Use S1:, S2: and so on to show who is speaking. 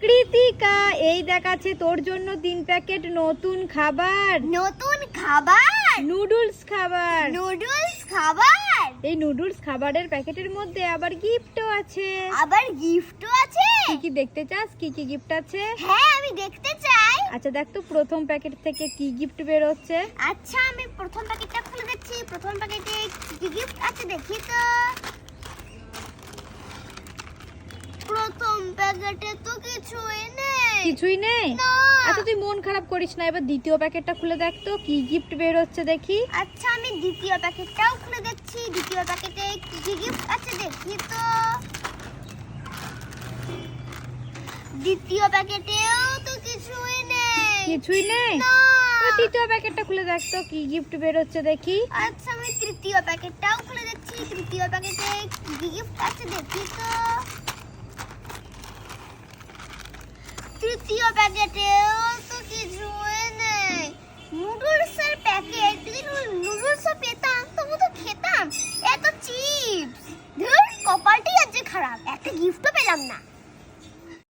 S1: কৃতিকা, এই দেখাচ্ছে তোর জন্য 3 প্যাকেট নতুন খাবার।
S2: নতুন খাবার?
S1: নুডলস খাবার।
S2: নুডলস খাবার?
S1: এই নুডলস খাবারের প্যাকেটের মধ্যে আবার গিফটও আছে।
S2: আবার গিফটও আছে?
S1: কি কি দেখতে চাস? কি কি গিফট আছে?
S2: হ্যাঁ, আমি দেখতে চাই।
S1: আচ্ছা দেখ তো প্রথম প্যাকেট থেকে কি গিফট বের হচ্ছে।
S2: আচ্ছা, আমি প্রথম প্যাকেটটা খুলে দিচ্ছি। প্রথম প্যাকেটে কি গিফট আছে দেখি তো। প্রথম প্যাকেটে তো কিছুই নেই।
S1: কিছুই নেই?
S2: না।
S1: আচ্ছা তুই মন খারাপ করিস না, এবার দ্বিতীয় প্যাকেটটা খুলে দেখ তো কি গিফট বের হচ্ছে দেখি।
S2: আচ্ছা, আমি দ্বিতীয় প্যাকেটটাও খুলে দিচ্ছি। দ্বিতীয় প্যাকেটে কি গিফট আছে দেখি তো। দ্বিতীয় প্যাকেটেও তো কিছুই নেই।
S1: কিছুই নেই?
S2: না।
S1: এবার তৃতীয় প্যাকেটটা খুলে দেখ তো কি গিফট বের হচ্ছে দেখি।
S2: আচ্ছা, আমি তৃতীয় প্যাকেটটাও খুলে দিচ্ছি। তৃতীয় প্যাকেটে কি গিফট আছে দেখি তো। তৃতীয় প্যাকেটেও তো কিছুই নেই। নুডলসের প্যাকেট, তুই নুডলসও পেতে